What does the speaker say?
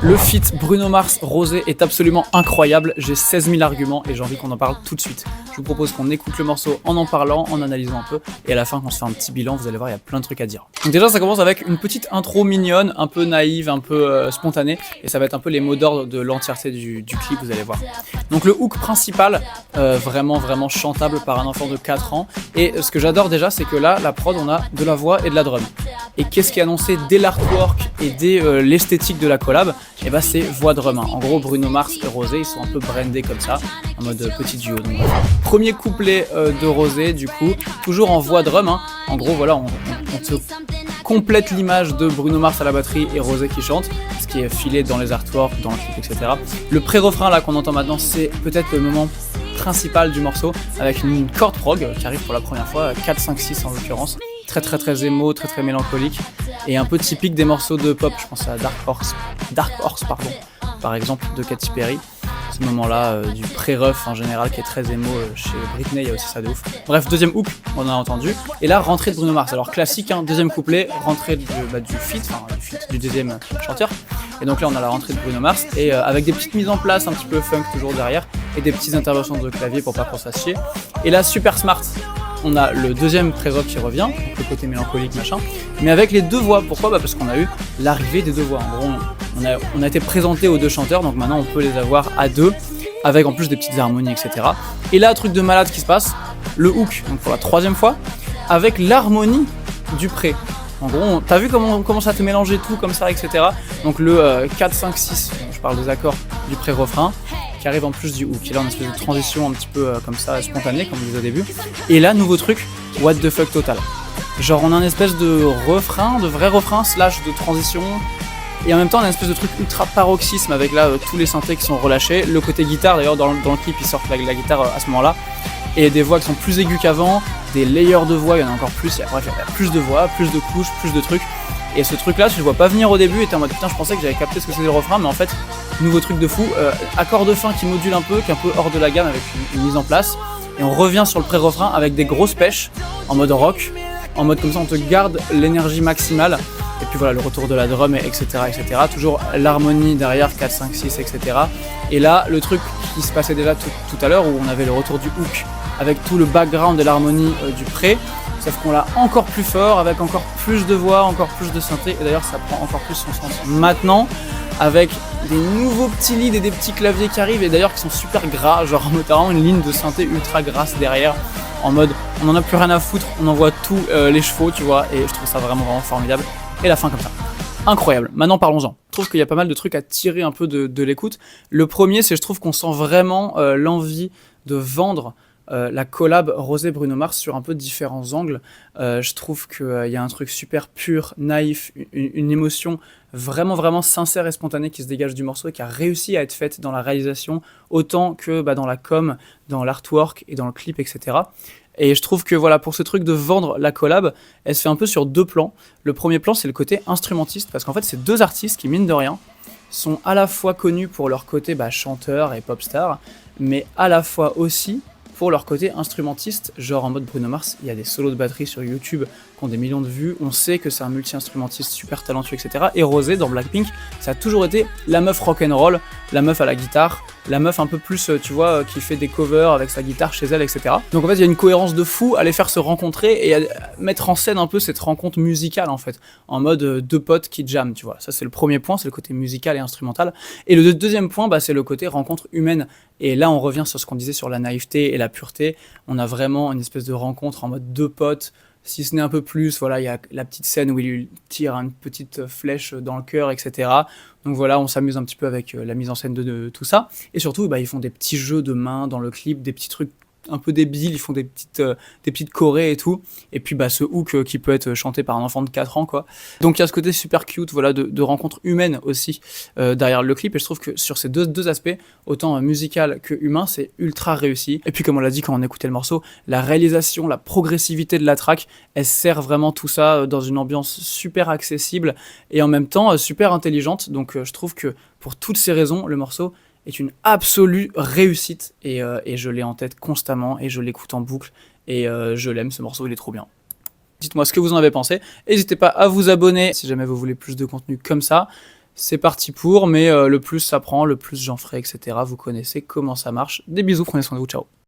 Le feat Bruno Mars Rosé est absolument incroyable, j'ai 16 000 arguments et j'ai envie qu'on en parle tout de suite. Je vous propose qu'on écoute le morceau en parlant, en analysant un peu, et à la fin qu'on se fait un petit bilan, vous allez voir, il y a plein de trucs à dire. Donc déjà ça commence avec une petite intro mignonne, un peu naïve, un peu spontanée, et ça va être un peu les mots d'ordre de l'entièreté du clip, vous allez voir. Donc le hook principal, vraiment chantable par un enfant de 4 ans, et ce que j'adore déjà c'est que là, la prod, on a de la voix et de la drum. Et qu'est-ce qui est annoncé dès l'artwork et dès l'esthétique de la collab? Et bah c'est voix drum. En gros Bruno Mars et Rosé ils sont un peu brandés comme ça, en mode petit duo. Donc, premier couplet de Rosé du coup, toujours en voix drum. En gros voilà, on te complète l'image de Bruno Mars à la batterie et Rosé qui chante, ce qui est filé dans les artworks, dans le clip, etc. Le pré-refrain là qu'on entend maintenant, c'est peut-être le moment principal du morceau, avec une corde prog qui arrive pour la première fois, 4, 5, 6 en l'occurrence. Très émo, très mélancolique et un peu typique des morceaux de pop. Je pense à Dark Horse par exemple de Katy Perry. Ce moment-là du pré-ref en général qui est très émo chez Britney, il y a aussi ça de ouf. Bref, deuxième hook, on a entendu. Et là, rentrée de Bruno Mars. Alors classique, deuxième couplet, rentrée du feat, du deuxième chanteur. Et donc là, on a la rentrée de Bruno Mars et avec des petites mises en place un petit peu funk toujours derrière et des petites interventions de clavier pour pas qu'on se fasse chier. Et là, super smart. On a le deuxième pré-rock qui revient, donc le côté mélancolique machin, mais avec les deux voix. Pourquoi ? Parce qu'on a eu l'arrivée des deux voix. En gros, on a été présenté aux deux chanteurs, donc maintenant on peut les avoir à deux, avec en plus des petites harmonies, etc. Et là, truc de malade qui se passe, le hook, donc pour la troisième fois, avec l'harmonie du pré. En gros, t'as vu comment on commence à te mélanger tout comme ça, etc. Donc le 4, 5, 6, je parle des accords du pré-refrain, qui arrive en plus du hook. Et là, on a une espèce de transition un petit peu comme ça, spontanée, comme on disait au début. Et là, nouveau truc, what the fuck total. Genre, on a une espèce de refrain, de vrai refrain, slash de transition. Et en même temps, on a une espèce de truc ultra paroxysme avec là tous les synthés qui sont relâchés. Le côté guitare, d'ailleurs, dans le clip, ils sortent la guitare à ce moment-là. Et des voix qui sont plus aiguës qu'avant, des layers de voix, il y en a encore plus. Bref, il y a plus de voix, plus de couches, plus de trucs. Et ce truc-là, tu le vois pas venir au début, et t'es en mode putain, je pensais que j'avais capté ce que c'était le refrain, mais en fait, nouveau truc de fou, accord de fin qui module un peu, qui est un peu hors de la gamme avec une mise en place. Et on revient sur le pré-refrain avec des grosses pêches, en mode rock, en mode comme ça on te garde l'énergie maximale. Et puis voilà, le retour de la drum, etc. Toujours l'harmonie derrière, 4, 5, 6, etc. Et là, le truc qui se passait déjà tout à l'heure, où on avait le retour du hook, avec tout le background de l'harmonie du pré, sauf qu'on l'a encore plus fort, avec encore plus de voix, encore plus de synthé, et d'ailleurs ça prend encore plus son sens maintenant, avec des nouveaux petits leads et des petits claviers qui arrivent, et d'ailleurs qui sont super gras, genre notamment une ligne de synthé ultra grasse derrière, en mode on en a plus rien à foutre, on envoie tous les chevaux, tu vois, et je trouve ça vraiment formidable, et la fin comme ça. Incroyable. Maintenant parlons-en. Je trouve qu'il y a pas mal de trucs à tirer un peu de l'écoute. Le premier, c'est je trouve qu'on sent vraiment l'envie de vendre la collab Rosé-Bruno Mars sur un peu différents angles. Je trouve qu'il y a un truc super pur, naïf, une émotion vraiment sincère et spontanée qui se dégage du morceau et qui a réussi à être faite dans la réalisation autant que dans la com, dans l'artwork et dans le clip, etc. Et je trouve que voilà, pour ce truc de vendre la collab, elle se fait un peu sur deux plans. Le premier plan, c'est le côté instrumentiste, parce qu'en fait, c'est deux artistes qui, mine de rien, sont à la fois connus pour leur côté chanteur et pop star, mais à la fois aussi pour leur côté instrumentiste, genre en mode Bruno Mars, il y a des solos de batterie sur YouTube qui ont des millions de vues, on sait que c'est un multi-instrumentiste super talentueux, etc. Et Rosé, dans Blackpink, ça a toujours été la meuf rock'n'roll, la meuf à la guitare, la meuf un peu plus, tu vois, qui fait des covers avec sa guitare chez elle, etc. Donc en fait, il y a une cohérence de fou à les faire se rencontrer et à mettre en scène un peu cette rencontre musicale, en fait, en mode deux potes qui jamment, tu vois. Ça, c'est le premier point, c'est le côté musical et instrumental. Et le deuxième point, c'est le côté rencontre humaine. Et là, on revient sur ce qu'on disait sur la naïveté et la pureté. On a vraiment une espèce de rencontre en mode deux potes, si ce n'est un peu plus. Voilà, il y a la petite scène où il lui tire une petite flèche dans le cœur, etc. Donc voilà, on s'amuse un petit peu avec la mise en scène de tout ça. Et surtout, ils font des petits jeux de mains dans le clip, des petits trucs un peu débiles, ils font des petites chorés et tout. Et puis ce hook qui peut être chanté par un enfant de 4 ans, quoi. Donc il y a ce côté super cute, voilà, de rencontre humaine aussi derrière le clip. Et je trouve que sur ces deux aspects, autant musical que humain, c'est ultra réussi. Et puis comme on l'a dit quand on écoutait le morceau, la réalisation, la progressivité de la track, elle sert vraiment tout ça dans une ambiance super accessible et en même temps super intelligente. Donc je trouve que pour toutes ces raisons, le morceau est une absolue réussite et je l'ai en tête constamment et je l'écoute en boucle et je l'aime, ce morceau il est trop bien. Dites-moi ce que vous en avez pensé, n'hésitez pas à vous abonner si jamais vous voulez plus de contenu comme ça. c'est parti pour, mais le plus ça prend, le plus j'en ferai, etc. Vous connaissez comment ça marche. Des bisous, prenez soin de vous, ciao.